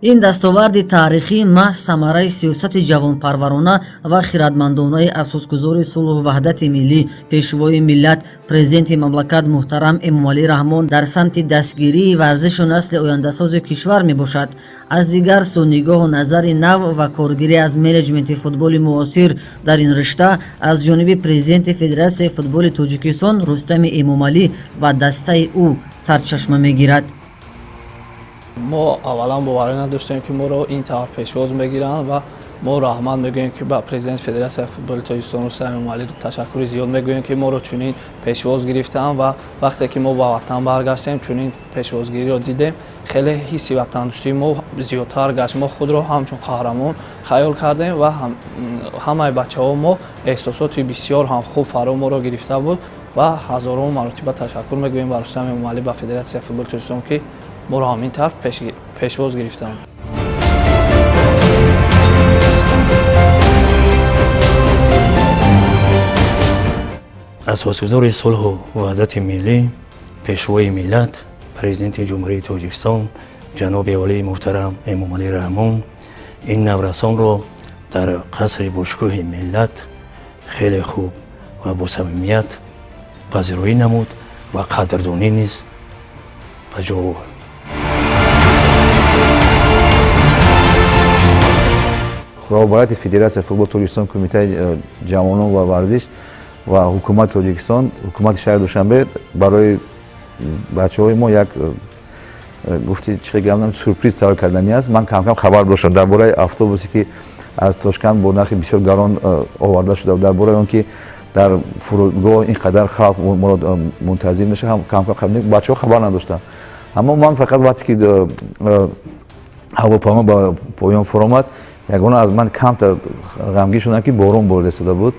ин дастоварди таърихӣ маҳз самараи сиёсати ҷавонпарварона ва хиратмандонаи асосгузори сулҳу ваҳдати миллӣ, пешвои миллат, президенти мамлакат муҳтарам Эмомалӣ Раҳмон дар самти дастгирии варзишу насли ояндасози кишвар мебошад. аз дигар сӯ нигоҳу назари нав ва коргирӣ аз менеҷменти футболи муосир дар ин ришта аз ҷониби президенти Федератсияи футболи Тоҷикистон Рустами Эмомалӣ ва дастаи ӯ сарчашма мегирад. мо аввалан боварӣ надоштем ки моро ин тавр пешвоз мегиранд ва мо раҳмат мегӯем ки ба президенти Федератсияи футболи Тоҷикистон Рустами Эмомалӣ ташаккури зиёд мегӯем ки моро чунин пешвоз гирифтаанд ва вақте ки мо ба ватан баргаштем чунин пешвозгириро дидем, хеле ҳисси ватандӯстии мо зиёдтар гашт. мо худро ҳамчун қаҳрамон хаёл кардем ва ҳамаи бачаҳо мо эҳсосоти бисёр ҳам хуб фаро моро гирифта буд ва ҳазорон маротиба ташаккур мегӯем ба Рустами Эмомалӣ ба Федератсияи футболи Тоҷикистон ки моро ҳамин тавр пешвоз гирифтанд. асосгузори сулҳу ваҳдати миллӣ, пешвои миллат, президенти ҷумҳурии Тоҷикистон ҷаноби олии муҳтарам Эмомалӣ Раҳмон ин наврасонро дар қасри бошгоҳи миллат хеле хуб ва босамимият пазироӣ намуд ва қадрдонӣ низ ба ҷо овард. роҳбарияти Федератсияи футболи Тоҷикистон, Кумитаи ҷавонон ва варзиш ва ҳукумати Тоҷикистон, ҳукумати шаҳри Душанбе барои бачаҳои мо як гуфти чӣ гап сюрприз тавр кардани аст. Ман кам хабар доштам дар бораи автобусе ки аз Тошканд бо нархи бисёр гарон оварда шуда, дар бораи он ки дар фурудгоҳ ин қадар халқ моро мунтазир меша, бачаҳо хабар надоштанд. аммо ман фақат вақте ки ҳавопаймо ба поён фуромад, ягона аз ман камтар ғамгин шудам ки борон борид истода буд.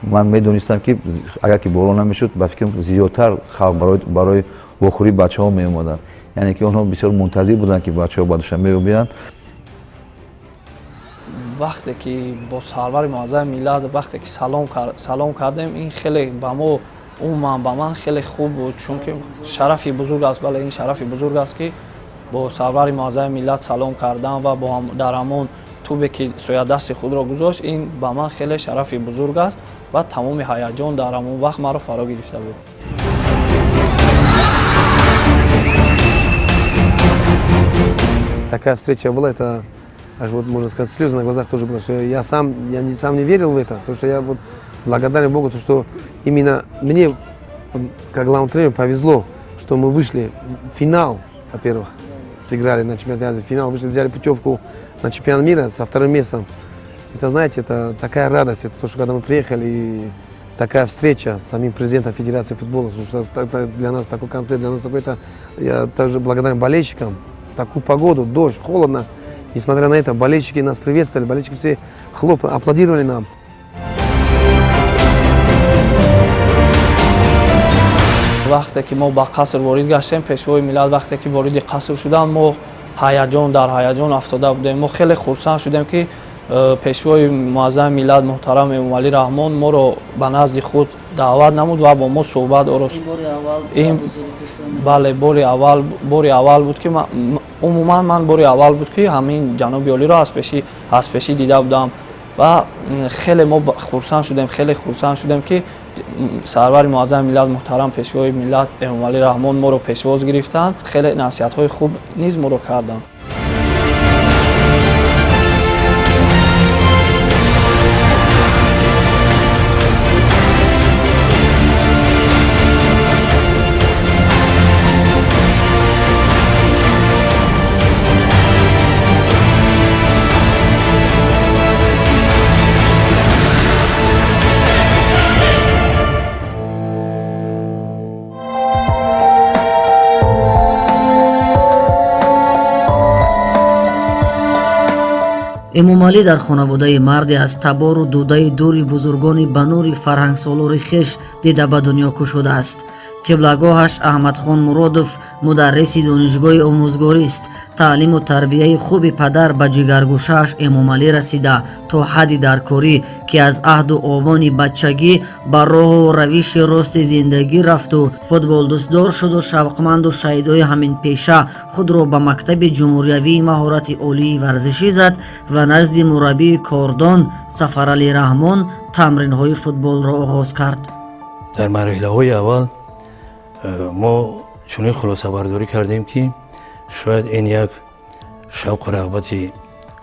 ман медонистам ки агар ки борон намешуд ба фикрам зиёдтар халқ барои вохӯрии бачаҳо меомаданд, яъне ки онҳо бисёр мунтазир буданд ки бачаҳо ба Душанбе биёянд. вақте ки бо сарвари муаззами миллат вақте ки салом кардем, ин хеле ба мо умуман ба ман хеле хуб буд, чунки шарафи бузург аст. Бале ин шарафи бузург аст ки бо сарвари муаззами миллат салом кардан ва дар ҳамон тубе ки соядасти худро гузошт, ин ба ман хеле шарафи бузург аст ва тамоми ҳаяҷон дар ҳамон вақт маро фаро гирифта буд. Такая встреча была, это аж вот можно сказать слезы на глазах тоже было, что я сам не верил в это, потому что я вот благодарен Богу, что именно мне как главному тренеру повезло, что мы вышли в финал, во-первых, сыграли на чемпионате Азии, финал вышли, взяли путевку на чемпионат мира со вторым местом. Это, знаете, это такая радость, это то, что когда мы приехали, и такая встреча с самим президентом Федерации футбола, что это для нас такой концерт, для нас такой, это я также благодарен болельщикам. В такую погоду, дождь, холодно, несмотря на это, болельщики нас приветствовали, болельщики все аплодировали нам. вақте ки мо ба қаср ворид гаштем, пешвои миллат вақте ки вориди қаср шудам, мо ҳаяҷон дар ҳаяҷон афтода будем. мо хеле хурсанд шудем ки пешвои муаззами миллат муҳтарам Эмомалӣ Раҳмон моро ба назди худ даъват намуд ва бо мо суҳбат орост. бале бори аввал буд ки умуман ман бори аввал буд ки ҳамин ҷаноби олиро аз пеши дида будам ва хеле мо хурсанд шудем ки сарвари муаззами миллат муҳтарам пешвои миллат Эмомалӣ Раҳмон моро пешвоз гирифтанд. хеле насиҳатҳои хуб низ моро карданд. эмомалӣ дар хонаводаи марде аз табору дудаи дури бузургони ба нури фарҳангсолори хеш дида ба дунё кушудааст. қиблагоҳаш аҳмадхон муродов мударриси донишгоҳи омӯзгорист. таълиму тарбияи хуби падар ба ҷигаргӯшааш эмомалӣ расида то ҳадди даркорӣ ки аз аҳду овони бачагӣ ба роҳу равиши рости зиндагӣ рафту футболдӯстдор шуду шавқманду шаҳидои ҳаминпеша худро ба мактаби ҷумҳуриявии маҳорати олии варзишӣ зад ва назди мураббии кордон Сафаралӣ Раҳмон тамринҳои футболро оғоз кард. дар марҳилаҳои аввал мо чунин хулосабардорӣ кардем ки шояд ин як шавқу рағбати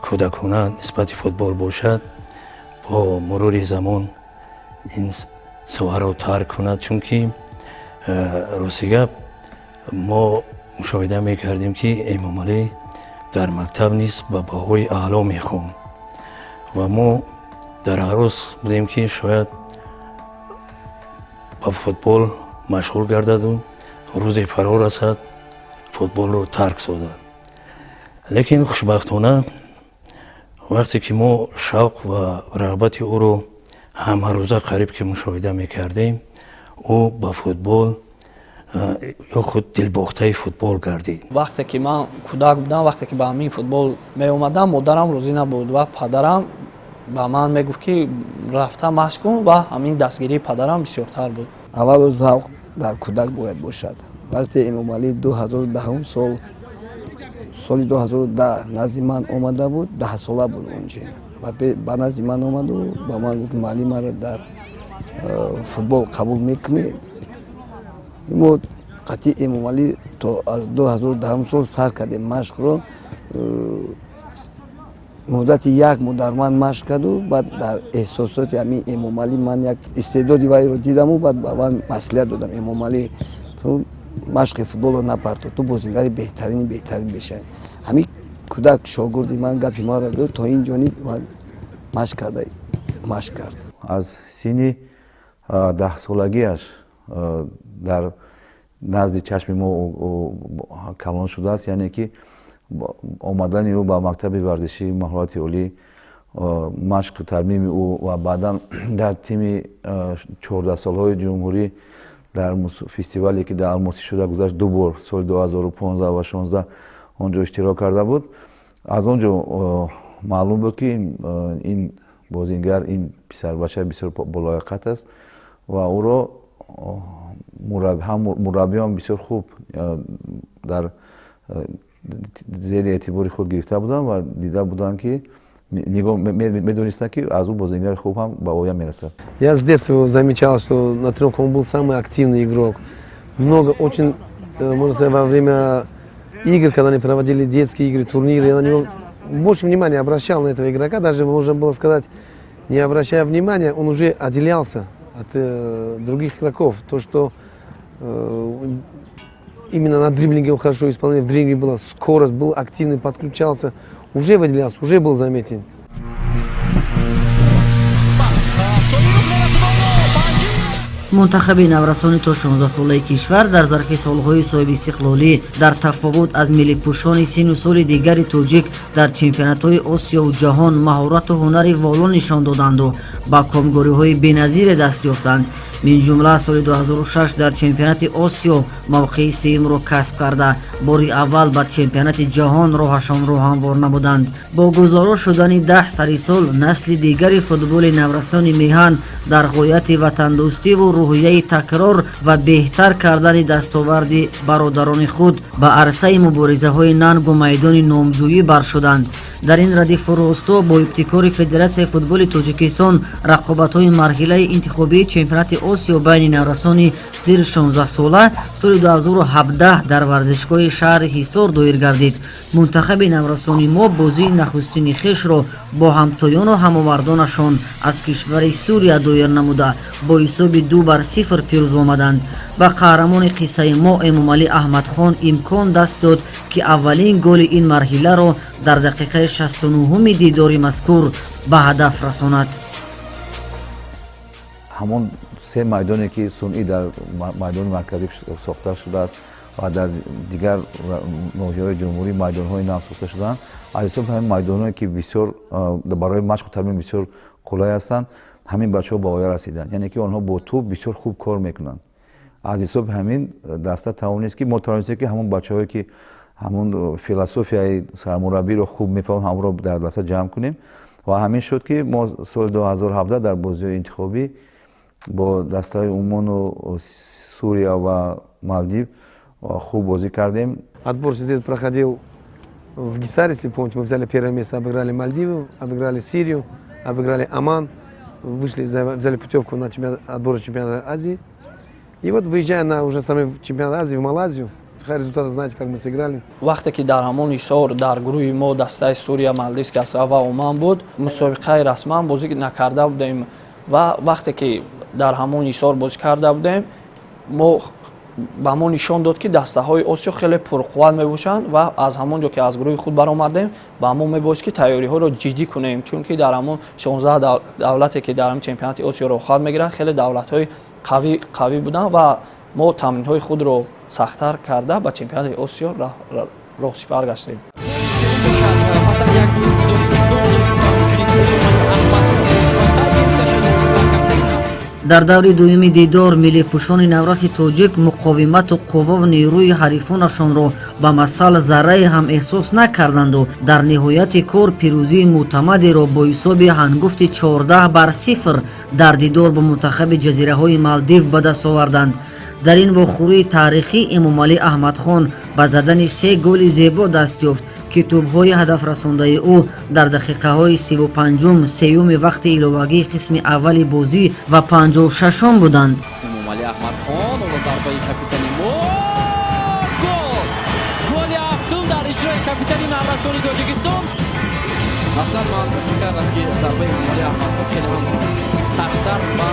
кӯдакона нисбати футбол бошад, бо мурури замон ин соҳаро тарк кунад, чунки рости гап мо мушоҳида мекардем ки Эмомалӣ дар мактаб низ ба баҳои аъло мехонд ва мо дар ҳарос будем ки шояд ба футбол машғул гардаду рӯзе фаро расад футболро тарк созад. лекин хушбахтона вақте ки мо шавқ ва рағбати ӯро ҳамарӯза қариб ки мушоҳида мекардем, ӯ ба футбол ё худ дилбохтаи футбол гардид. вақте ки ман кӯдак будам, вақте ки ба ҳамин футбол меомадам, модарам розӣ набуд ва падарам ба ман мегуфт ки рафта машқ кун ва ҳамин дастгирии падарам бисёртар буд. аввалу завқ дар кӯдак бояд бошад. вақте Эмомалӣ 2010 соли 2010 назди ман омада буд, 10 сола буд онҷа. ба назди ман омаду ба ман гуфт маълим маро дар футбол қабул мекунед. мо қатъи Эмомалӣ то аз 2010 сол сар кардем машқро. муддати як моҳ дар ман машқ карду, баъд дар эҳсосоти ҳамин Эмомалӣ ман як истеъдоди вайро дидаму баъд ба ман маслиҳат додам: Эмомалӣ, ту машқи футболро напартоз, ту бозингари беҳтарин бешавӣ. ҳамин кӯдак шогирди ман гапи маро гӯфт, то ин ҷониб ман машқ кард. аз синни 10-солагиаш дар назди чашми мо калон шудааст, яъне ки омадани ӯ ба мактаби варзишии маҳорати олӣ, машқу тармими ӯ ва баъдан дар тими 14-солҳои ҷумҳурӣ дар фестивале ки дар Алмосӣ шуда гузашт, ду бор соли 2015 ва 2016 онҷо иштирок карда буд. аз онҷо маълум буд ки ин бозингар, ин писарбача бисёр болояқат аст ва ӯро мураббиён бисёр хуб дар зери эътибори худ гирифта буданд ва дида буданд ки медонистанд ки аз ӯ бозингари хуб ҳам ба оя мерасад. Я с детства замечал, что на тренировках он был самый активный игрок. Много, очень, можно сказать, во время игр, когда они проводили детские игры, турниры, я на него больше внимания обращал на этого игрока. Даже можно было сказать, не обращая внимания, он уже отделялся от других игроков. То, что именно на дриблинге он хорошо исполнял, в дриблинге была скорость, был активный, подключался, уже выделялся, уже был заметен. мунтахаби наврасони то 16-солаи кишвар дар зарфи солҳои соҳиби истиқлолӣ дар тафовут аз миллипӯшони сину соли дигари тоҷик дар чемпионатҳои осиёву ҷаҳон маҳорату ҳунари воло нишон доданду ба комгориҳои беназире даст ёфтанд. мин ҷумла соли 2006 дар чемпионати осиё мавқеи сеюмро касб карда бори аввал ба чемпионати ҷаҳон роҳашонро ҳамвор намуданд. бо гузору шудани 10 сари сол насли дигари футболи наврасони меҳан дар ғояти ватандӯстиву рӯҳияи такрор ва беҳтар кардани дастоварди бародарони худ ба арсаи муборизаҳои нангу майдони номҷӯӣ баршуданд. дар ин радифу росто бо ибтикори Федератсияи футболи Тоҷикистон рақобатҳои марҳилаи интихобии чемпионати осиё байни наврасони зери 16 сола соли 2017 дар варзишгоҳи шаҳри Ҳисор доир гардид. мунтахаби наврасони мо бозии нахустини хешро бо ҳамтоёну ҳамовардонашон аз кишвари Сурия доир намуда бо ҳисоби 2-0 пирӯз омаданд. ба қаҳрамони қиссаи мо Эмомалӣ Аҳмадхон имкон даст дод ки аввалин голи ин марҳиларо дар дақиқаи 69-уми дидори мазкур ба ҳадаф расонад. ҳамон се майдоне ки сунъӣ дар майдони марказӣ сохта шудааст ва дар дигар ноҳияҳои ҷумҳурӣ майдонҳои нав сохта шудаанд, аз ҳисоби ҳамин майдонҳое ки бисёр барои машқу тармим бисёр қулай ҳастанд, ҳамин бачаҳо ба оя расиданд. яъне ки онҳо бо тӯб бисёр хуб кор мекунанд. аз ҳисоби ҳамин даста тавонист ки мо тавонистем ки ҳамон бачаҳое ки ҳамон философияи сармураббиро хуб мефаҳманд ҳамонро дар даста ҷамъ кунем ва ҳамин шуд ки мо соли 2017 дар бозиҳои интихобӣ бо дастаҳои Умону Сурия ва Малдив хуб бозӣ кардем. Отбор здесь проходил в Гисаре, если помните, мы взяли первое место, обыграли Мальдивы, обыграли Сирию, обыграли Оман, вышли, взяли путевку на отбор чемпионата Азии. И вот выезжая на уже самый чемпионат Азии в Малайзию, результаты знаете, как мы сыграли. вақте ки дар ҳамон ҳисор дар гурӯҳи мо дастаи Сурия, Малдив ва Оман буд, мусобиқаи расман бозӣ накарда будем ва вақте ки дар ҳамон ҳисор бозӣ карда будем, мо ба мо нишон дод ки дастаҳои Осиё хеле пурқувват мебошанд ва аз ҳамон ҷо ки аз гурӯҳи худ баромадем ба мо мебоист ки тайёриҳоро ҷиддӣ кунем, чунки дар ҳамон 16 давлате ки дар ҳамин чемпионати Осиёро хат мегиранд, хеле давлатҳои қавӣ буданд ва мо тамринҳои худро сахттар карда ба чемпионати Осиё роҳсипар гаштем. дар даври дуюми дидор миллипӯшони навраси тоҷик муқовимату қувваву нерӯи ҳарифонашонро ба масал заррае ҳам эҳсос накарданду дар ниҳояти кор пирӯзии мӯътамадеро бо ҳисоби ҳангуфти 14-0 дар дидор бо мунтахаби ҷазираҳои Малдив ба даст оварданд. дар ин вохӯрии таърихӣ Эмомалӣ Аҳмадхон ба задани 3 голи зебо даст ёфт ки тӯбҳои ҳадафрасондаи ӯ дар дақиқаҳои 35-ум, 3-юми вақти иловагии қисми аввали бозӣ ва 56-ум буданд. Эмомалӣ Аҳмадхон ва зарбаи капитани мо гол! Голи ҳафтум дар иҷрои капитани наврасони Тоҷикистон. Аслан ман фикр кардам ки зарбаи Эмомалӣ Аҳмадхон хеле ҳам сахттар ва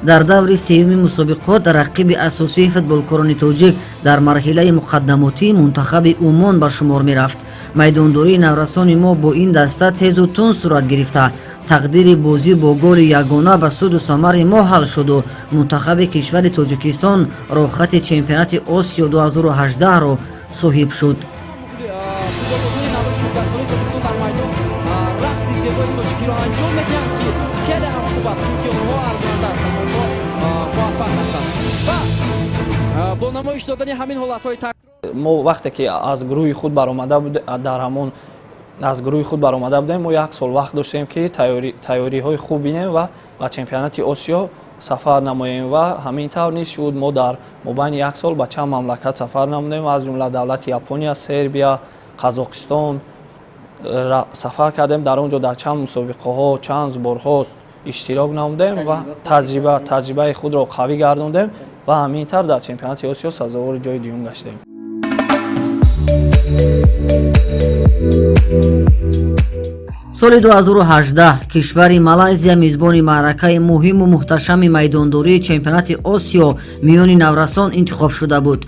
дар даври сеюми мусобиқот рақиби асосии футболкорони тоҷик дар марҳилаи муқаддамотии мунтахаби Умон ба шумор мерафт. майдондории наврасони мо бо ин даста тезу тун сурат гирифта. тақдири бозӣ бо голи ягона ба суду самари мо ҳал шуду мунтахаби кишвари Тоҷикистон роҳхати чемпионати Осиё 2018-ро соҳиб шуд. мо вақте ки аз гурӯҳи худ баромада будем, дар ҳамон аз гурӯҳи худ баромада будем, мо як сол вақт доштем ки тайёриҳои хуб бинем ва ба чемпионати Осиё сафар намоем ва ҳамин тавр низ шуд. мо дар мобайни як сол ба чанд мамлакат сафар намудем, аз ҷумла давлати Япония, Сербия, Қазоқистон сафар кардем. дар он ҷо дар чанд мусобиқаҳо, чанд зборҳо иштирок намудем ва таҷрибаи худро қавӣ гардондем ва ҳамин тавр дар чемпионати Осиё сазовори ҷои дуюм гаштем. соли 2018 кишвари Малайзия мизбони маъракаи муҳиму муҳташами майдондории чемпионати Осиё миёни наврасон интихоб шуда буд.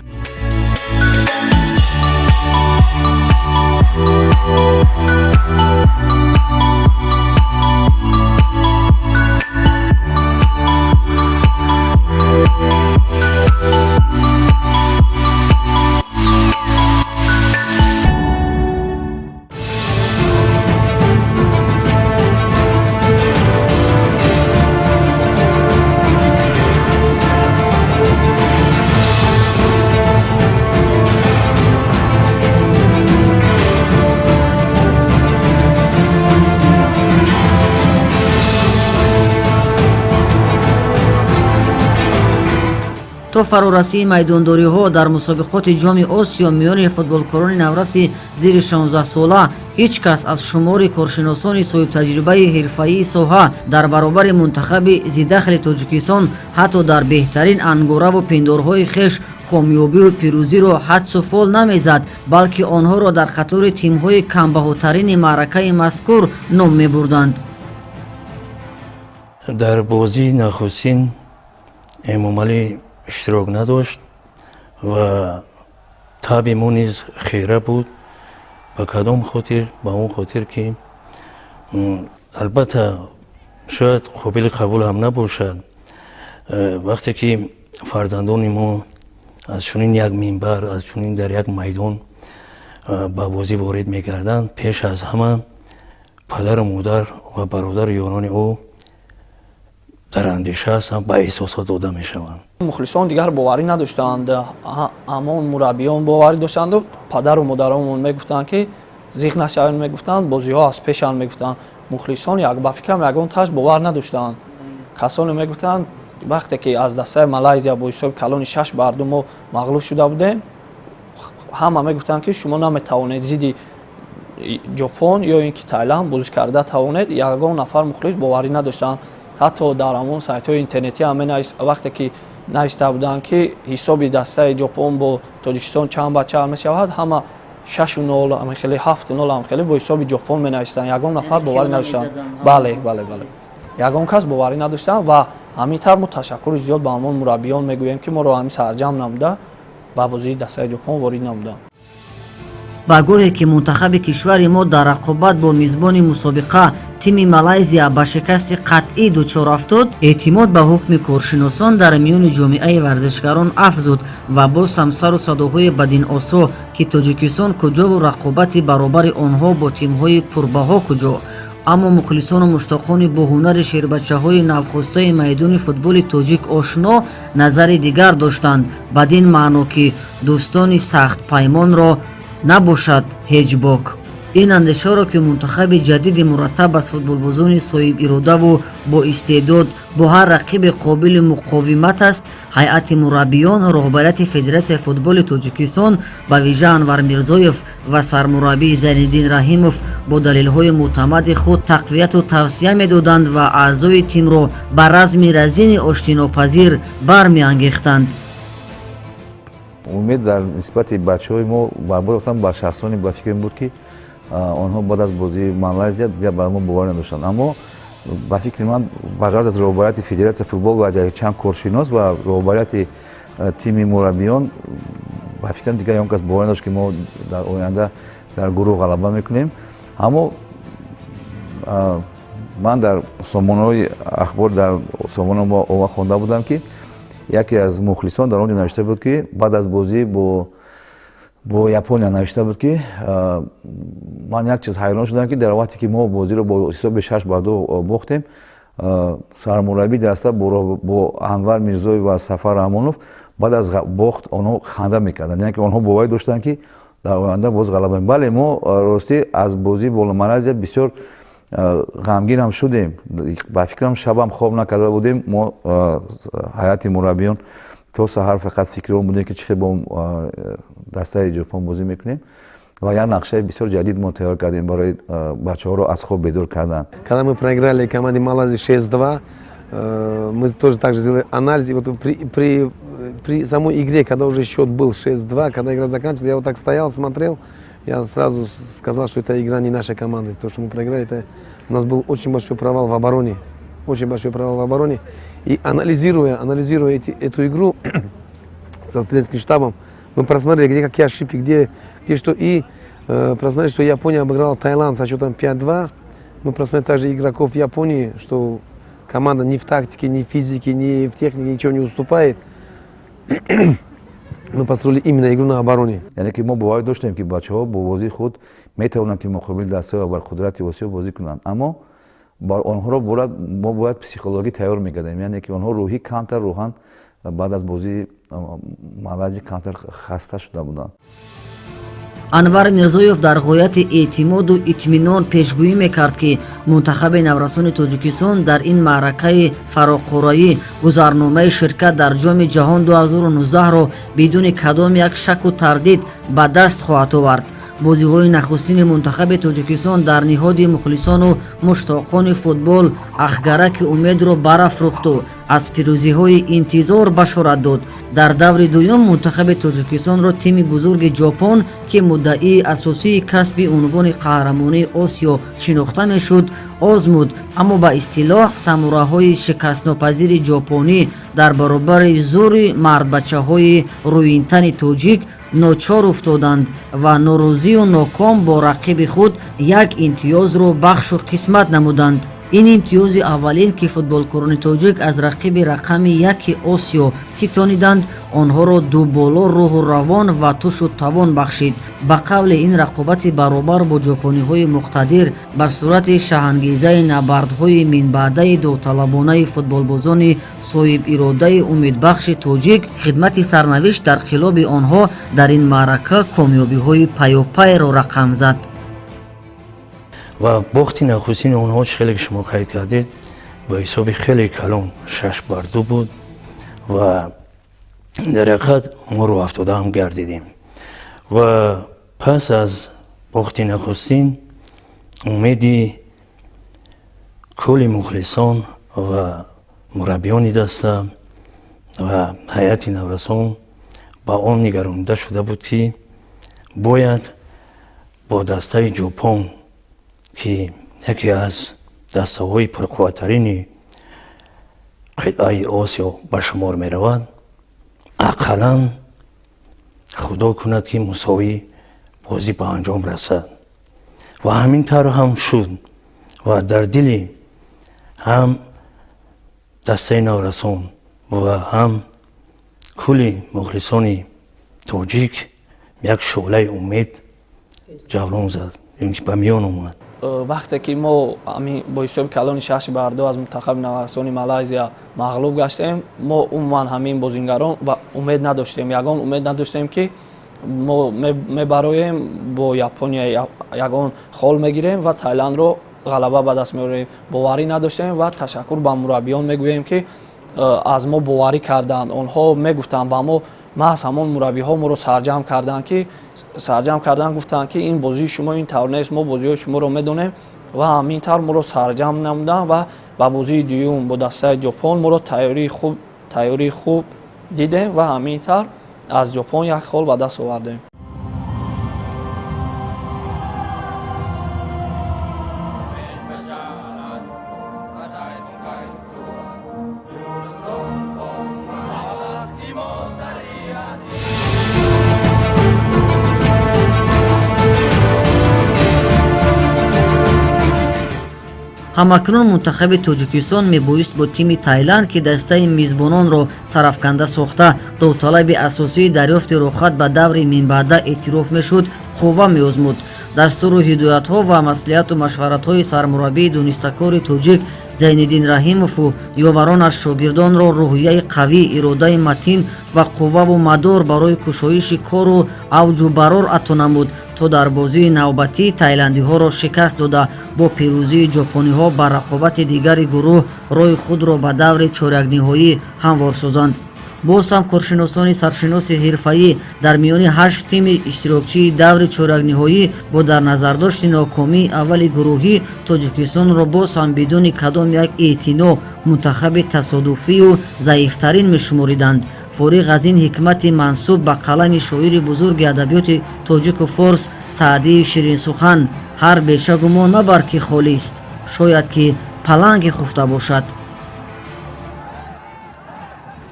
то фарорасии майдондориҳо дар мусобиқоти ҷоми Осиё миёни футболкорони навраси зири 16-сола ҳеҷ кас аз шумори коршиносони соҳибтаҷрибаи ҳирфаии соҳа дар баробари мунтахаби зидахли Тоҷикистон ҳатто дар беҳтарин ангораву пиндорҳои хеш комёбию пирӯзиро ҳадсу фол намезад, балки онҳоро дар қатори тимҳои камбаҳотарини маъракаи мазкур ном мебурданд. дар бозии нахустин Эмомалӣ иштирок надошт ва таби мо низ хира буд. ба кадом хотир? ба он хотир ки албатта шояд қобили қабул ҳам набошад, вақте ки фарзандони мо аз чунин як минбар, аз чунин дар як майдон ба бозӣ ворид мегарданд, пеш аз ҳама падару модар ва бародару ёрони ӯ дар андеша ҳастам, ба эҳсосот дода мешаванд. мухлисон дигар боварӣ надоштанд, ҳамон мураббиён боварӣ доштанду падару модаромон мегуфтанд ки зиқ нашаванд, мегуфтанд бозиҳо аз пешанд, мегуфтанд. Мухлисон ба фикрам ягон таж бовар надоштанд. касоне мегуфтанд вақте ки аз дастаи Малайзия бо ҳисоби калони 6-2 мо мағлуб шуда будем, ҳама мегуфтанд ки шумо наметавонед зидди ҷопон ё ин ки Тайланд бозӣ карда тавонед. Ягон нафар мухлис боварӣ надоштанд. ҳатто дар ҳамон сайтҳои интернетӣ вақте ки нависта буданд ки ҳисоби дастаи ҷопон бо Тоҷикистон чанд ба чанд мешавад, ҳама 6-0 амхели 7-0 амхели бо ҳисоби ҷопон менавистанд. Ягон нафар боварӣ надоштанд. бале ягон кас боварӣ надоштанд ва ҳаминтар мо ташаккури зиёд ба ҳамон мураббиён мегӯем ки моро ҳамин сарҷам намуда ба бозии дастаи ҷопон ворид намуданд. ба гӯҳе ки мунтахаби кишвари мо дар рақобат бо мизбони мусобиқа тими Малайзия ба шикасти қатъӣ дучор афтод, эътимод ба ҳукми коршиносон дар миёни ҷомеаи варзишгарон афзуд ва боз ҳам сару садоҳои бадиносо ки Тоҷикистон куҷову рақобати баробари онҳо бо тимҳои пурбаҳо куҷо. аммо мухлисону муштоқони бо ҳунари шербачаҳои навхостаи майдони футболи тоҷик ошно назари дигар доштанд, бадин маъно ки дӯстони сахтпаймонро набошад ҳеҷ бок. ин андешаро ки мунтахаби ҷадиди мураттаб аз футболбозони соҳибиродаву боистеъдод бо ҳар рақиби қобили муқовимат аст, ҳайати мураббиён, роҳбарияти Федератсияи футболи Тоҷикистон ба вижа Анвар Мирзоев ва сармураббии Зайниддин Раҳимов бо далелҳои мӯътамади худ тақвияту тавсия медоданд ва аъзои тимро ба разми разини оштинопазир бармеангехтанд. умед дар нисбати бачаҳои мо барбод гуфтам ба шахсони ба фикрам буд ки онҳо баъд аз бозии Малайзия дигар ба мо бовар надоштанд. Аммо ба фикри ман ба ғарз аз роҳбарияти Федератсияи футбол ва чанд коршинос ва роҳбарияти тими мураббиён ба фикрам дигар ягон кас бовар надошт ки мо дар оянда дар гурӯҳ ғалаба мекунем. Аммо ман дар сомонаҳои ахбор дар сомона мо ова хонда будам ки яке аз мухлисон дар онҷо навишта буд ки баъд аз бозӣ бо Япония навишта буд ки ман як чиз ҳайрон шудам ки дар вақте ки мо бозиро бо ҳисоби 6-2 бохтем, сармураббии даста бо Анвар Мирзоев ва Сафар Раҳмонов баъд аз бохт онҳо ханда мекарданд, яъне ки онҳо боварӣ доштанд ки дар оянда боз ғалаба. Бале мо ростӣ аз бозии бо Малайзия бисёр ғамгинам шудем. Ба фикрам шабам хоб накарда будем. Мо ҳайати мураббиён то саҳар фақат фикри он будем ки чӣ хел бо дастаи ҷопон бозӣ мекунем ва як нақшаи бисёр ҷадид мо тайёр кардем барои бачаҳоро аз хоб бедор кардан. Когда мы проиграли команде Малайзии 6-2, мы тоже также сделали анализ. И вот при самой игре, когда уже счет был 6-2, когда игра заканчивалась, я вот так стоял, смотрел, я сразу сказал, что это игра не нашей команды. То, что мы проиграли, это у нас был очень большой провал в обороне. Очень большой провал в обороне. И анализируя эту игру со стрелецким штабом, мы просмотрели, где какие ошибки, где что. И просмотрели, что Япония обыграла Таиланд со счетом 5-2. Мы просмотрели также игроков Японии, что команда ни в тактике, ни в физике, ни в технике ничего не уступает. Мы построили именно игру на обороне. Яъне ки мо боварӣ доштем ки бачаҳо бо бозии худ метавонанд ки муқобили дастаи абарқудрати Осиё бозӣ кунанд. Аммо бар онҳоро мо бояд психологӣ тайёр мекардем, яъне ки онҳо рӯҳӣ камтар рӯхан баъд аз бозии Малайзия камтар хаста шуда буданд. Анвар Мирзоев дар ғояти эътимоду итминон пешгӯӣ мекард ки мунтахаби наврасони Тоҷикистон дар ин маъракаи фароқураӣ гузарномаи ширкат дар ҷоми ҷаҳон 2019-ро бидуни кадом як шаку тардид ба даст хоҳад овард. бозиҳои нахустини мунтахаби Тоҷикистон дар ниҳоди мухлисону муштоқони футбол ахгараки умедро барафрӯхту аз пирӯзиҳои интизор башорат дод. Дар даври дуюм мунтахаби Тоҷикистонро тими бузурги Ҷопон ки муддаии асосии касби унвони қаҳрамонии Осиё шинохта мешуд, озмуд, аммо ба истилоҳ самураҳои шикастнопазири ҷопонӣ дар баробари зӯри мардбачаҳои рӯинтани тоҷик ночор уфтоданд ва норӯзию ноком бо рақиби худ як имтиёзро бахшу қисмат намуданд. ин имтиёзи аввалин ки футболкорони тоҷик аз рақиби рақами 1 осиё ситониданд онҳоро дуболо рӯҳу равон ва тушу тавон бахшид. ба қавли ин рақобати баробар бо ҷопониҳои муқтадир ба сурати шаҳангезаи набардҳои минбаъдаи довталабонаи футболбозони соҳибиродаи умедбахши тоҷик хидмати сарнавишт дар хилоби онҳо дар ин маърака комёбиҳои паёпайро рақам зад. ва бохти нахустини онҳо чӣ хеле ки шумо қайд кардед ба ҳисоби хеле калон 6-2 буд ва дар ҳақиқат моро 70 гардидем ва пас аз бохти нахустин умеди кӯли мухлисон ва мураббиёни даста ва ҳайати наврасон ба он нигаронида шуда буд ки бояд бо дастаи ҷопон ки яке аз дастаҳои пурқувваттарини қитъаи осиё ба шумор меравад ақаллан худо кунад ки мусовӣ бозӣ ба анҷом расад ва ҳамин тавр ҳам шуд ва дар дили ҳам дастаи наврасон ва ҳам кӯли мухлисони тоҷик як шӯълаи умед ҷавлон зад ба миён омад. вақте ки мо бо ҳисоби калони 6-2 аз мунтахаби наварасони Малайзия мағлуб гаштем, мо умуман ҳамин бозингарон ва умед надоштем. Ягон умед надоштем ки мо мебароем бо Япония ягон хол мегирем ва Тайландро ғалаба ба даст меорем. боварӣ надоштем ва ташаккур ба мураббиён мегӯем ки аз мо боварӣ карданд. онҳо мегуфтанд ба мо маҳз ҳамон мураббиҳо моро сарҷамъ карданд, гуфтанд ки ин бозии шумо ин тавр нест, мо бозиҳои шуморо медонем ва ҳамин тавр моро сарҷамъ намуданд ва ба бозии дуюм бо дастаи ҷопон моро тайёрии хуб дидем ва ҳамин тавр аз ҷопон як хол ба даст овардем. ҳамакнун мунтахаби тоҷикистон мебоист бо тими Тайланд ки дастаи мизбононро сарафканда сохта довталаби асосии дарёфти рохат ба даври минбаъда эътироф мешуд қувва меозмуд. дастуру ҳидоятҳо ва маслиҳату машваратҳои сармураббии донистакори тоҷик Зайниддин Раҳимову ёваронаш шогирдонро рӯҳияи қавӣ, иродаи матин ва қувваву мадор барои кушоиши кору авҷу барор ато намуд то дар бозии навбатӣ тайландиҳоро шикаст дода бо пирӯзии ҷопониҳо ба рақобати дигари гурӯҳ роҳи худро ба даври чорякниҳоӣ ҳамвор созанд. боз ҳам коршиносони саршиноси ҳирфаӣ дар миёни 8 тими иштирокчии даври чорякниҳоӣ бо дар назардошти нокомии аввали гурӯҳӣ Тоҷикистонро боз ҳам бидуни кадом як эътино мунтахаби тасодуфию заифтарин мешумориданд. фориғ аз ин ҳикмати мансуб ба қалами шоири бузурги адабиёти тоҷику форс Саъдии Ширинсухан: ҳар беша гумон мабар ки холист, шояд ки паланги хуфта бошад.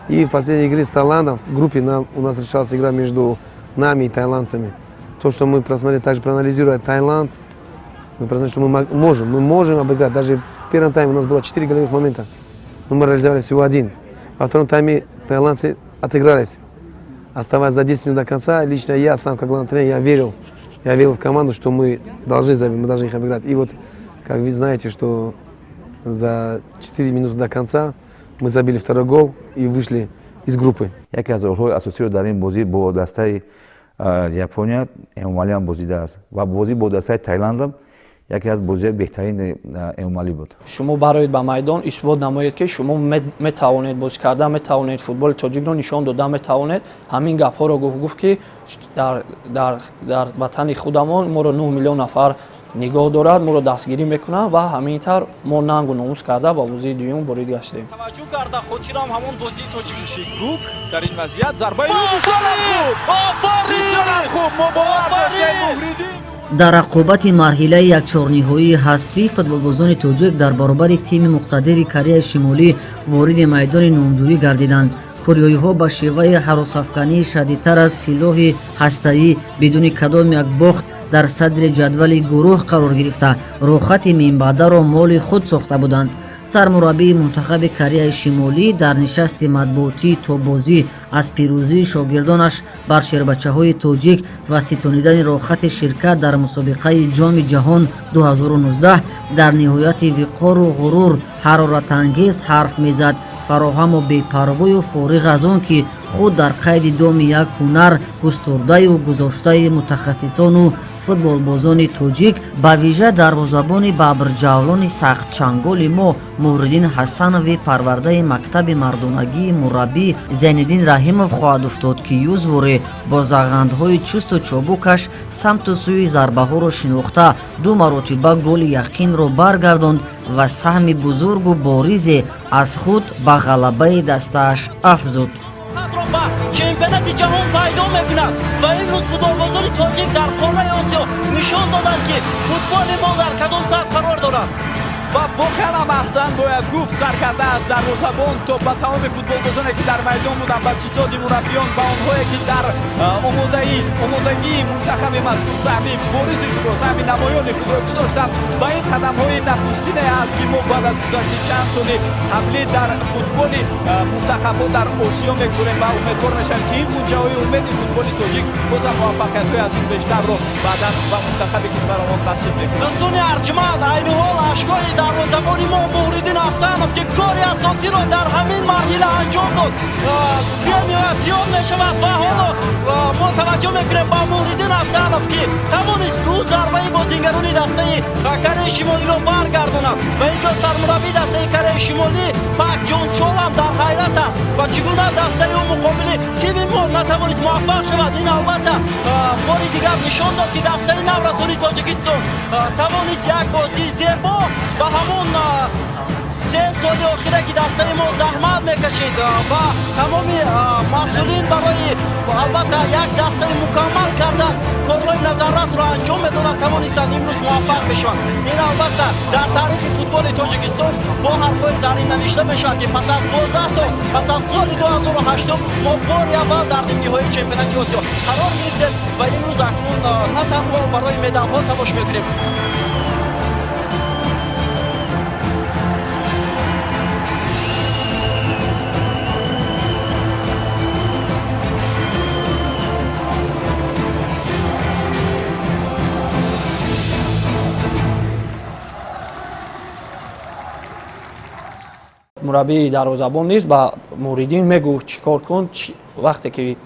И в последней игре с Таиландом в группе у нас решалась игра между нами и тайландцами. То, что мы просмотрели, также проанализируя Таиланд, мы просмотрели, что мы можем обыграть. Даже в первом тайме у нас было 4 голевых момента, но мы реализовали всего 1. Во втором тайме тайландцы отыгрались. Оставаясь за 10 минут до конца, лично я сам, как главный тренер, я верил в команду, что мы должны забить, мы должны их обыграть. И вот, как вы знаете, что за 4 минуты до конца мы забили второй гол и вышли из группы. Яке аз ролҳои асосиро дар ин бозӣ бо дастаи Япония эмомалӣ ҳам бозидааст ва бозӣ бо дастаи Таиланд яке аз бозиҳои беҳтарини эмомалӣ буд. шумо бароед ба майдон исбот намоед ки шумо метавонед бозӣ кардан, метавонед футболи тоҷикро нишон додан метавонед. ҳамин гапҳоро гуфт ки дар ватани худамон моро 9 миллион нафар нигоҳ дорад, моро дастгирӣ мекунанд ва ҳамин тавр мо нангу номус карда ба бозии дуюм ворид гаштем. таваҷҷӯҳ карда хотирам ҳамон бозии тоҷики гук дар ин вазъият зарбаи бисёр хуб муборак дошtem Нуриддин. дар рақобати марҳилаи якчорниҳоии ҳасфӣ футболбозони тоҷик дар баробари тими муқтадири Кореяи Шимолӣ вориди майдони номҷӯӣ гардиданд. кореёиҳо ба шеваи ҳаросафкании шадидтар аз силоҳи ҳастаӣ бидуни кадом як бохт дар садри ҷадвали гурӯҳ қарор гирифта рӯхати минбаъдаро моли худ сохта буданд. сармураббии мунтахаби Кореяи Шимолӣ дар нишасти матбуотӣ то бозӣ аз пирӯзии шогирдонаш бар шербачаҳои тоҷик ва ситонидани рохати ширкат дар мусобиқаи ҷоми ҷаҳон 2019 дар ниҳояти виқору ғурур ҳароратангез ҳарф мезад, фароҳаму бепарвою фориғ аз он ки худ дар қайди доми як ҳунар густурдаю гузоштаи мутахассисону футболбозони тоҷик ба вижа дарвозабони бабрҷавлони сахтчанголи мо Муҳриддин Ҳасанови парвардаи мактаби мардонагии мураббӣ Зайниддин Раҳимов хоҳад уфтод ки юзворе бо зағандҳои чусту чобукаш самту сӯи зарбаҳоро шинохта ду маротиба голи яқинро баргардонд ва саҳми бузургу боризе аз худ ба ғалабаи дастааш афзуд. чемпионати ҷаҳон пайдо мекунад ва имрӯз футболбозони тоҷик дар қораи Осиё нишон доданд ки футболи мо дар кадом сатҳ қарор дорад. ва воқеан ҳам аҳсан бояд гуфт сар карда аз дарвозабон то ба тамоми футболбозоне ки дар майдон буданд, ба ситоди мураббиён, ба онҳое ки дар омодагии мунтахаби мазкур саҳми боризи худро, саҳми намоёни худро гузоштанд. Ба ин қадамҳои нахустине аст ки мо баъд аз гузашти чанд соли қаблӣ дар футболи мунтахабҳо дар Осиё мегузорем ва умедвор мешавем ки ин ғунҷаҳои умеди футболи тоҷик бозам муваффақиятҳои аз ин бештарро баъдан ба мунтахаби кишваромон насиб мекунад. дӯстони арҷманд, айни ҳол ашкои дарвозабони мо Муҳриддин Ҳасанов ки кори асосиро дар ҳамин марҳила анҷом дод бемеояд зиёд мешавад ва ҳоло мо таваҷҷӯҳ мекунем ба Муҳриддин Ҳасанов ки тавонист ду зарбаи бозингарони дастаи Кореяи Шимолиро баргардонад ва инҷо сармураббии дастаи Кореяи Шимолӣ Пак Ҷончол ҳам дар ҳайрат аст ва чӣ гуна дастаи ӯ муқобили тими мо натавонист муваффақ шавад. Ин албатта бори дигар нишон дод ки дастаи наврасони Тоҷикистон тавонист як бозии зебо ба ҳамон 3 соли охира ки дастаи мо заҳмат мекашид ва тамоми масъулин барои албатта як дастаи мукаммал кардан корҳои назаррасро анҷом медоданд, тавонистанд имрӯз муваффақ бешаванд. Ин албатта дар таърихи футболи Тоҷикистон бо ҳарфҳои заррин навишта мешавад ки пас аз 12 сол, пас аз соли 2008 мо бори аввал дар нимниҳоии чемпионати Осиё қарор гирифтем ва имрӯз акнун на танҳо барои медалҳо тамош мекунем. мураббии дарвозабон низ ба Муҳриддин мегӯ чӣ кор кун, вақте ки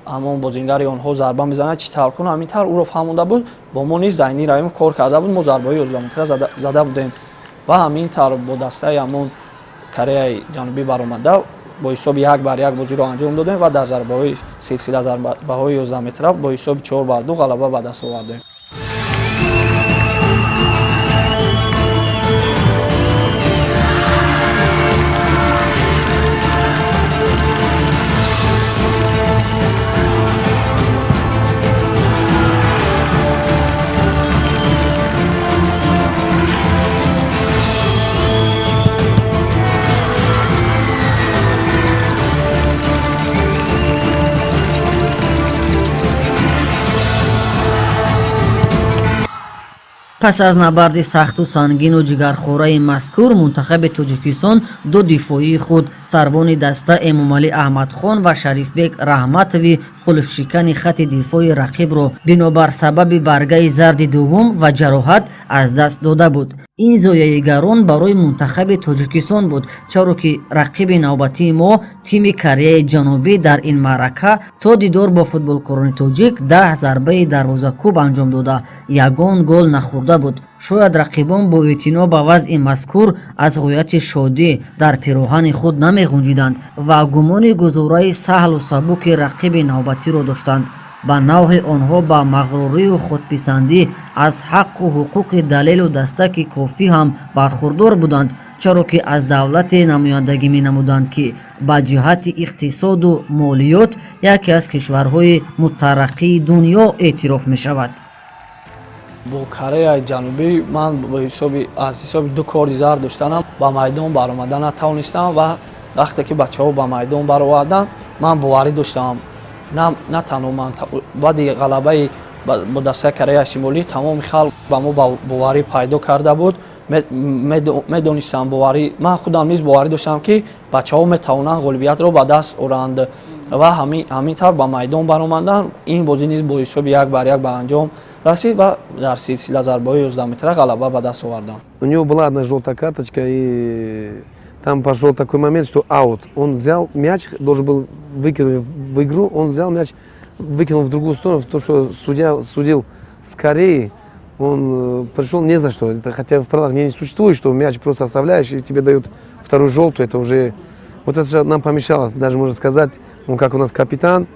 ҳамон бозингари онҳо зарба мезанад чӣ тавр кун, ҳамин тавр ӯро фаҳмонда буд. Бо мо низ Зайниддин Раҳимов кор карда буд, мо зарбаҳои 11 метра зада будем ва ҳамин тавр бо дастаи ҳамон Кореяи Ҷанубӣ баромада бо ҳисоби 1-1 бозиро анҷом додем ва дар зарбаҳои силсила зарбаҳои 11 метра бо ҳисоби 4-2 ғалаба ба даст овардем. пас аз набарди сахту сангину ҷигархораи мазкур мунтахаби Тоҷикистон ду дифоии худ сарвони даста Эмомалӣ Аҳмадхон ва Шарифбек Раҳматови хулфшикани хати дифои рақибро бинобар сабаби баргаи зарди дуввум ва ҷароҳат аз даст дода буд. ин зояи гарон барои мунтахаби Тоҷикистон буд, чаро ки рақиби навбатии мо тими Кореяи Ҷанубӣ дар ин маърака то дидор бо футболкорони тоҷик 10 зарбаи дарвозакӯб анҷом дода ягон гол нахӯрда буд. шояд рақибон бо эътино ба вазъи мазкур аз ғояти шодӣ дар пироҳани худ намеғунҷиданд ва гумони гузораи саҳлу сабуки рақиби навбатиро доштанд. ба навъи онҳо ба мағрурию худписандӣ аз ҳаққу ҳуқуқи далелу дастаки кофӣ ҳам бархурдор буданд, чаро ки аз давлате намояндагӣ менамуданд ки ба ҷиҳати иқтисоду молиёт яке аз кишварҳои мутараққии дунё эътироф мешавад. бо Кореяи Ҷанубӣ ман аз ҳисоби ду кори зар доштанам ба майдон баромада натавонистам ва вақте ки бачаҳо ба майдон бароварданд ман боварӣ доштам на танҳо ман баъди ғалабаи бо дастаи Кореяи Шимолӣ тамоми халқ ба мо боварӣ пайдо карда буд. медонистам боварӣ, ман худам низ боварӣ доштам ки бачаҳо метавонанд ғолибиятро ба даст оранд ва ҳамин тавр ба майдон баромаданд. Ин бозӣ низ бо ҳисоби 1-1 ба анҷом расид ва дар силсила зарбаҳои 11-метра ғалаба ба даст оварданд. У него была одна желтая карточка, и там пошел такой момент, что аут. Он взял мяч, должен был выкинуть в игру, он взял мяч, выкинул в другую сторону, то, что судья судил с Кореей, он пришел не за что. Это, хотя в правилах не существует, что мяч просто оставляешь, и тебе дают вторую желтую, это уже... Вот это же нам помешало, даже можно сказать, он как у нас капитан,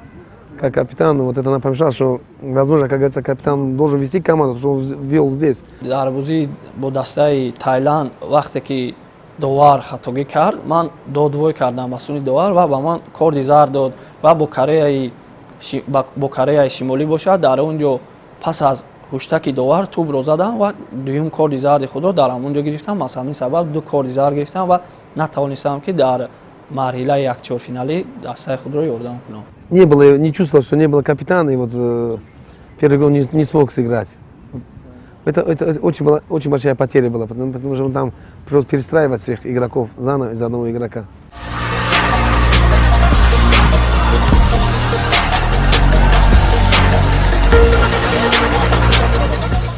как капитан, вот это нам помешало, что, возможно, как говорится, капитан должен вести команду, что он вел здесь. Дар бозии бо дастаи Тайланд вақте ки довар хатогӣ кард, ман додвой кардам ба суни довар ва ба ман корди зар дод ва бо Кореяи Шимолӣ бошад, дар он ҷо пас аз ҳуштаки довар тӯбро задам ва дуюм корди зарди худро дар ҳамон ҷо гирифтам. Аз ҳамин сабаб ду корди зар гирифтам ва натавонистам ки дар марҳилаи якчорфиналӣ дастаи худро ёрдам кунам. Не чувствовал, что не было капитана, и вот первый гол не смог сыграть. Это очень большая потеря была, потому что там пришлось перестраивать всех игроков заново из одного игрока.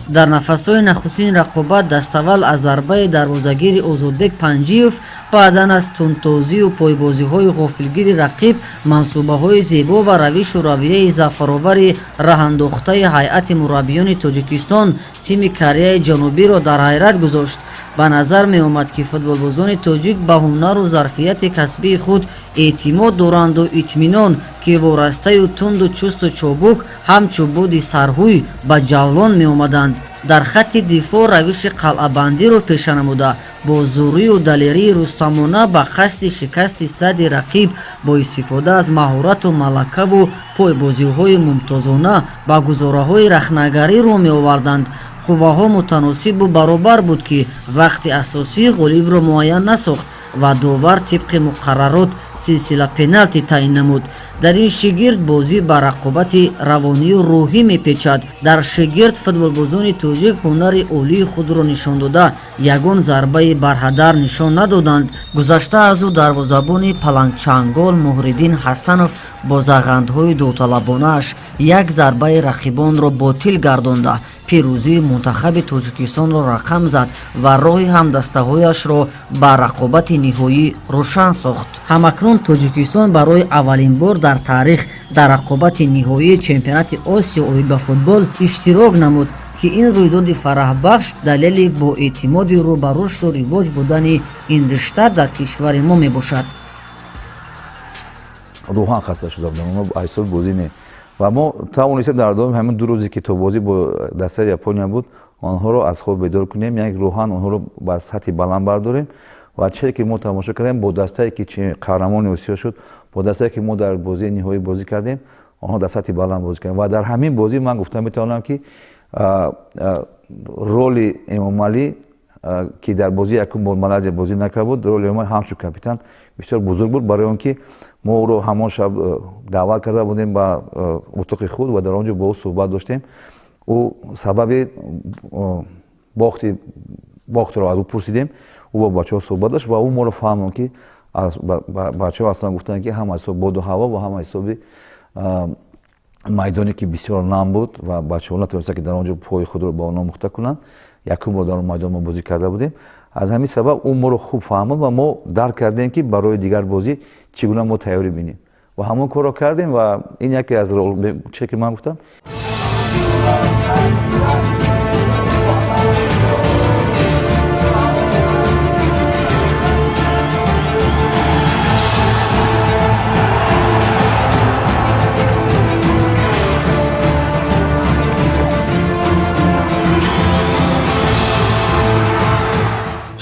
дар нафасҳои нахустини рақобат dastavval аз зарбаи дарвозагири Озодбек Панҷиев баъдан аз тунтозию пойбозиҳои ғофилгири рақиб мансубаҳои зебо ва равишу равияи зафаровари раҳандохтаи ҳайати мураббиёни Тоҷикистон тими Кореяи Ҷанубиро дар ҳайрат гузошт. ба назар меомад ки футболбозони тоҷик ба ҳунару зарфияти касбии худ эътимод доранду итминон ки ворастаю тунду чусту чобук ҳамчу буди сарҳуй ба ҷавлон меомаданд. дар хатти дифоъ равиши қалъабандиро пеша намуда бо зурию далерии рустамона ба қасди шикасти садди рақиб бо истифода аз маҳорату малакаву пойбозиҳои мумтозона ба гузораҳои рахнагарӣ рӯ меоварданд. қувваҳо мутаносибу баробар буд ки вақти асосии ғолибро муайян насохт ва довар тибқи муқаррарот силсила пеналти таъин намуд. дар ин шигирд бозӣ ба рақобати равонию рӯҳӣ мепечад. дар шигирд футболбозони тоҷик ҳунари олии худро нишон дода ягон зарбаи барҳадар нишон надоданд. гузашта аз ӯ дарвозабони палангчангол Муҳриддин Ҳасанов бо зағандҳои довталабонааш як зарбаи рақибонро ботил гардонда пирӯзии мунтахаби Тоҷикистонро рақам зад ва роҳи ҳамдастаҳояшро ба рақобати ниҳоӣ рӯшан сохт. ҳамакнун Тоҷикистон барои аввалин бор дар таърих дар рақобати ниҳоии чемпионати Осиё оид ба футбол иштирок намуд ки ин рӯйдоди фараҳбахш далели боэътимоди рӯ ба рушду ривоҷ будани ин ришта дар кишвари мо мебошад. рӯҳан хаста шуда будам, мо ҳисоби бозӣ не ва мо тавонистем дар давоми ҳамин ду рӯзе ки то бозӣ бо дастаи Япония буд, онҳоро аз хоб бедор кунем, як рӯҳан онҳоро ба сатҳи баланд бардорем ва чизе ки мо тамошо кардем бо дастае ки қаҳрамони Осиё шуд, бо дастае ки мо дар бозии ниҳоӣ бозӣ кардем, онҳо дар сатҳи баланд бозӣ кардем ва дар ҳамин бозӣ ман гуфта метавонам ки роли Эмомалӣ ки дар бозии якум бо Малайзия бозӣ накарда буд, роли Эмомалӣ ҳамчун капитан бисёр бузург буд, барои он ки мо ӯро ҳамон шаб даъват карда будем ба утуқи худ ва дар он ҷо бо ӯ суҳбат доштем. ӯ сабаби бохтро аз ӯ пурсидем, ӯ бо бачаҳо суҳбат дошт ва ӯ моро фаҳмонд ки бачаҳо аслан гуфтанд ки ҳам аз ҳисоби боду ҳаво ва ҳам аз ҳисоби майдоне ки бисёр нам буд ва бачаҳо натавонистанд ки дар он ҷо пои худро ба он омӯхта кунанд. якум бор дар он майдон мо бозӣ карда будем. аз ҳамин сабаб ӯ моро хуб фаҳмонд ва мо дарк кардем ки барои дигар бозӣ чӣ гуна мо тайёрӣ бинем ва ҳамон корро кардем ва ин яке аз чизе ки ман гуфтам.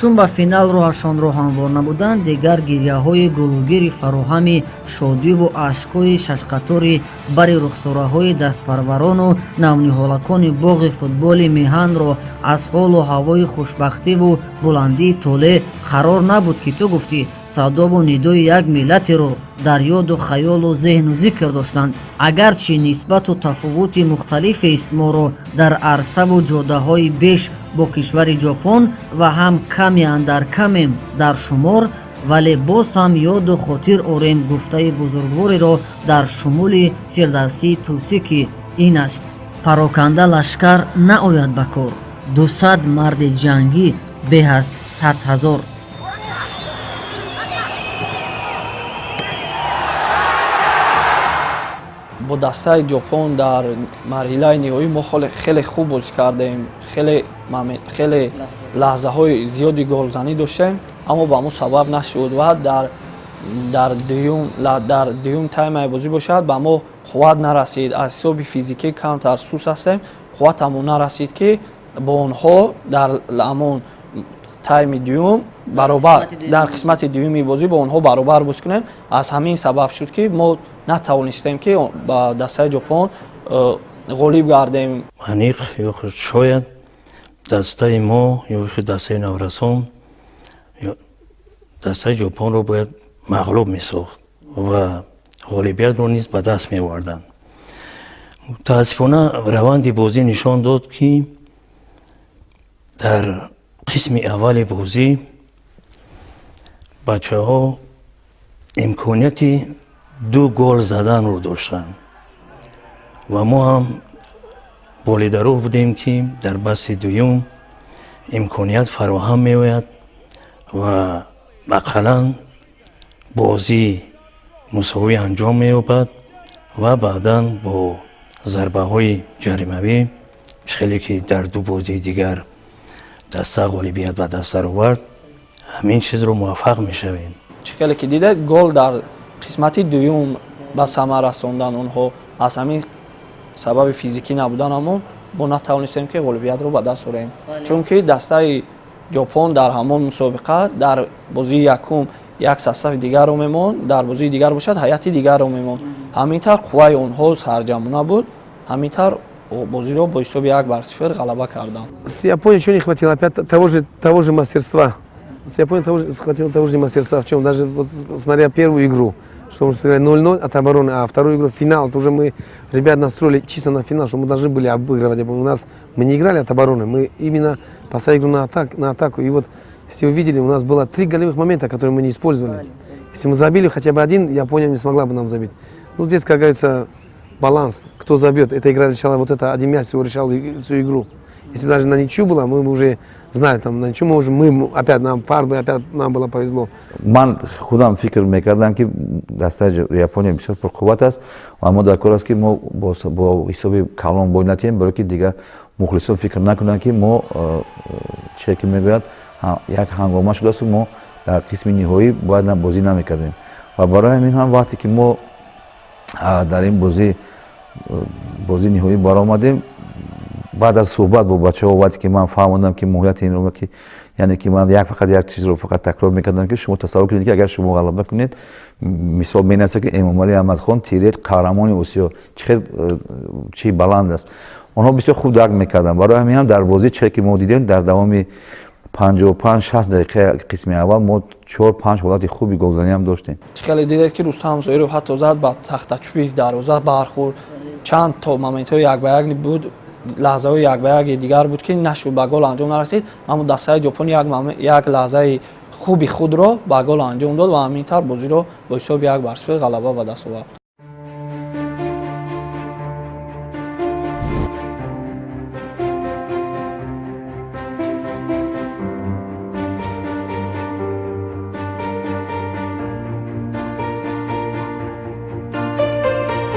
чун ба финал роҳашонро ҳамвор набуданд, дигар гирьяҳои гулӯгири фароҳами шодиву ашкҳои шашқатори бари рухсораҳои дастпарварону навниҳолакони боғи футболи меҳанро аз ҳолу ҳавои хушбахтиву буландии толе қарор набуд ки ту гуфтӣ садову нидои як миллатеро дар ёду хаёлу зеҳну зикр доштанд. агарчи нисбату тафовути мухталифест моро дар арсаву ҷодаҳои беш бо кишвари ҷопон ва ҳам каме андаркамем дар шумор, вале боз ҳам ёду хотир орем гуфтаи бузургвореро дар шумули Фирдавсии Тӯсӣ ки ин аст: пароканда лашкар наояд ба кор, 200 марди ҷангӣ беҳ аз 100 000. бо дастаи ҷопон дар марҳилаи ниҳоӣ мо хеле хуб бозӣ кардем, хеле лаҳзаҳои зиёди голзанӣ доштем, аммо ба мо сабаб нашуд ва дар дуюм таймаи бозӣ бошад ба мо қувват нарасид. аз ҳисоби физикӣ камтар сус ҳастем, қувватамон нарасид ки бо онҳо дар ҳамон тайми дуюм баробар дар қисмати дуюми бозӣ бо онҳо баробар бозӣ кунем. аз ҳамин сабаб шуд ки мо натавонистем ки ба дастаи ҷопон ғолиб гардем. аниқ ё шояд дастаи мо ё дастаи наврасон дастаи ҷопонро бояд мағлуб месохт ва ғолибиятро низ ба даст меоварданд. мутаассифона раванди бозӣ нишон дод ки дар қисми аввали бозӣ бачаҳо имконияти 2 гол заданро доштанд ва мо ҳам болидарух будем ки дар басти дуюм имконият фароҳам меояд ва ақаллан бозӣ мусовӣ анҷом меёбад ва баъдан бо зарбаҳои ҷаримавӣ хеле ки дар 2 бозии дигар даста ғолибият ба даст даровард, ҳамин чизро муваффақ мешавем. чӣ хеле ки дида гол дар қисмати дуюм ба самар расондан онҳо аз ҳамин сабаби физикӣ набуданамон мо натавонистем ки ғолибиятро ба даст орем. чунки дастаи ҷопон дар ҳамон мусобиқа дар бозии якум як состави дигарро мемонд, дар бозии дигар бошад ҳайати дигарро мемонд. ҳаминтар қувваи онҳо сарҷамона буд, ҳаминтар бозиро бо ҳисоби 1-0 ғалаба кардам. С Японией ничего не хватило, опять того же мастерства. С Японией хватило того же мастерства. В чем? Даже вот, смотря первую игру, что мы сыграли 0-0 от обороны, а вторую игру финал, то уже мы ребят настроили чисто на финал, что мы должны были обыгрывать. У нас мы не играли от обороны, мы именно поставили игру на атаку. И вот, если вы видели, у нас было 3 голевых момента, которые мы не использовали. Если мы забили хотя бы один, Япония не смогла бы нам забить. Ну здесь, как говорится, баланс, кто забьет. Эта игра решала, вот это один мяч всего решал всю игру. Если бы даже на ничью было, мы бы уже знали, там на ничью мы опять нам фарбы, опять нам было повезло. ман худам фикр мекардам ки дастаи Япония бисёр пурқувват аст ва мо дар кор аст ки мо бо ҳисоби калон бой натиҳем, барои ки дигар мухлисон фикр накунанд ки мо чӣ ки мегӯяд як ҳангома шудасту мо дар қисми ниҳоӣ бояд бозӣ намекардем. ва барои ҳамин ҳам вақте ки мо дар ин бозии ниҳоӣ баромадем, баъд аз суҳбат бо бачаҳо вақте ки ман фаҳмондам ки моҳияти инро ки яъне ки ман фақат як чизро фақат такрор мекардам ки шумо тасаввур кунед ки агар шумо ғалаба кунед, мисол менависад ки Эмомалӣ Аҳмадхон Тирет қаҳрамони Осиё чӣ баланд аст. онҳо бисёр хуб дарк мекарданд. барои ҳамин ҳам дар бозӣ чӣ ки мо дидем, дар давоми 55-60 дақиқа қисми аввал мо 4-5 ҳолати хуби голзанӣ ҳам доштем. чӣ хеле дидед ки Рустам Зоиров ҳатто зад ба тахтачӯби дарвоза бархӯрд, чанд то моментҳои як ба як буд, лаҳзаҳои як ба яки дигар буд ки нашуд, ба гол анҷом нарасид, аммо дастаи ҷопон як лаҳзаи хуби худро ба гол анҷом дод ва ҳаминтар бозиро бо ҳисоби 1-0 ғалаба ба даст овард.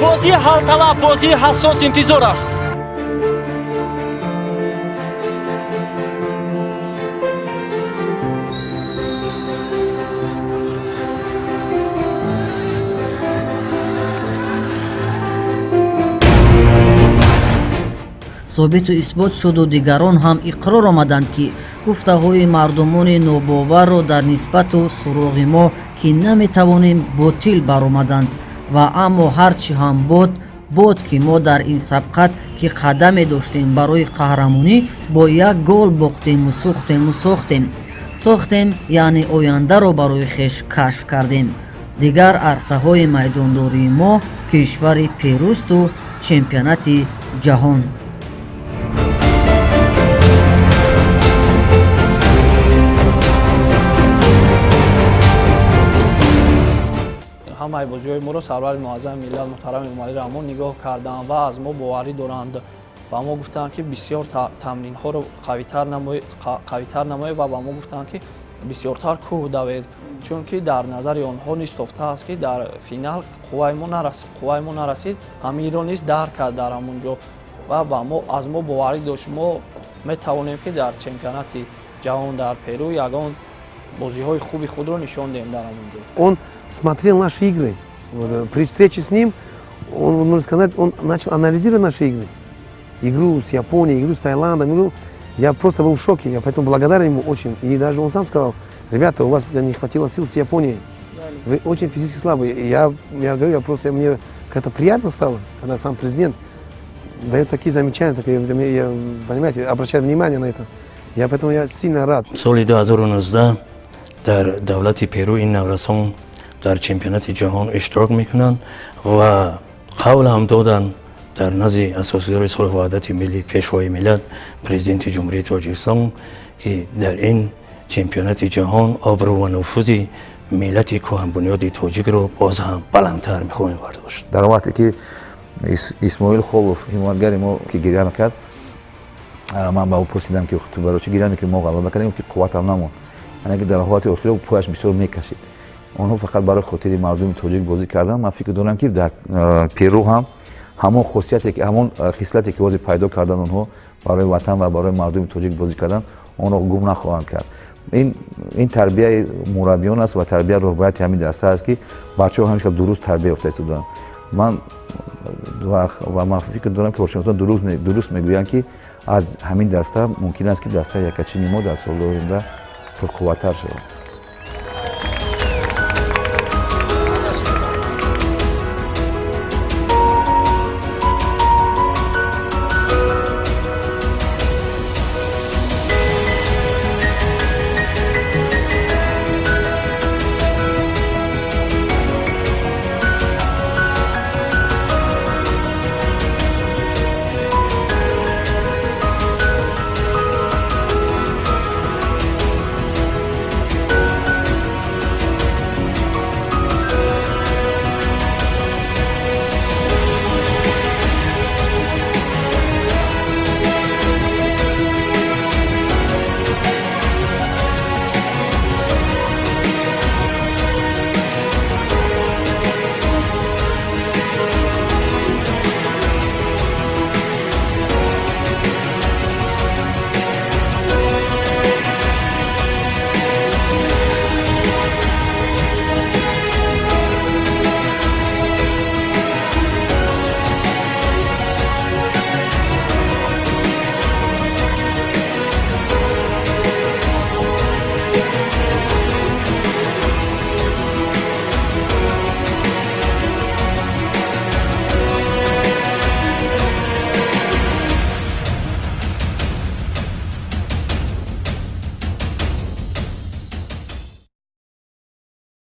بازی حلطلب، بازی حساس انتظار است. собиту исбот шуду дигарон ҳам иқрор омаданд ки гуфтаҳои мардумони нобоварро дар нисбату суроғи мо ки наметавонем ботил баромаданд ва аммо ҳарчи ҳам бод ки мо дар ин сабқат ки қадаме доштем барои қаҳрамонӣ бо як гол бохтему сохтем яъне ояндаро барои хеш кашф кардем. дигар арсаҳои майдондории мо кишвари перусту чемпионати ҷаҳон. ҳамаи бозиҳои моро сарвари муаззами миллат муҳтарами Эмомалӣ Раҳмон нигоҳ карданд ва аз мо боварӣ доранд. Ба мо гуфтанд ки бисёр тамринҳоро қавитар намоед ва ба мо гуфтанд ки бисёртар кӯҳ давед, чунки дар назари онҳо низ тофтааст ки дар финал қувваи мо нарасид, ҳаминро низ дарк кард дар ҳамунҷо ва аз мо боварӣ дошт мо метавонем ки дар чемпионати ҷаҳон дар Перу ягон бозиҳои хуби худро нишон деҳем дар ҳамунҷо. Он смотрел наши игры. При встрече с ним, можно сказать, он начал анализировать наши игры. Игру с Японией, игру с Таиландом. Я просто был в шоке, я поэтому благодарен ему очень. И даже он сам сказал: ребята, у вас не хватило сил с Японией. Вы очень физически слабые. Я говорю, мне как-то приятно стало, когда сам президент дает такие замечания, понимаете, обращает внимание на это. Поэтому я сильно рад. соли 2019 дар давлати Перу ин наврасон дар чемпионати ҷаҳон иштирок мекунанд ва қавл ҳам доданд дар назди асосидори сулҳу ваҳдати миллӣ пешвои миллат президенти ҷумҳурии Тоҷикистон ки дар ин чемпионати ҷаҳон обрӯ ва нуфузи миллати кӯҳанбунёди тоҷикро боз ҳам баландтар мехоҳем бардошт. дар вақте ки исмоил холов ҳимоятгари мо ки гиря мекард, ман ба ӯ пурсидам ки ту барои чӣ гиря мекунӣ, мо ғалаба кардем, ки қувватам намонд. яъне ки дар ҳолати охира пояш бисёр мекашид. онҳо фақат барои хотири мардуми тоҷик бозӣ карданд. ман фикр дорам ки дар Перу ҳам ҳамон хислате ки ҳозир пайдо карданд онҳо барои ватан ва барои мардуми тоҷик бозӣ кардан, онро гум нахоҳанд кард. ин тарбияи мураббиён аст ва тарбияи роҳбарияти ҳамин даста аст ки бачаҳо ҳамеша дуруст тарбия ёфта истоданд. ман фикр дорам ки ҳошимондон дуруст мегӯянд ки аз ҳамин даста мумкин аст ки дастаи якачини мо дар солҳои оянда пурқувваттар шавад.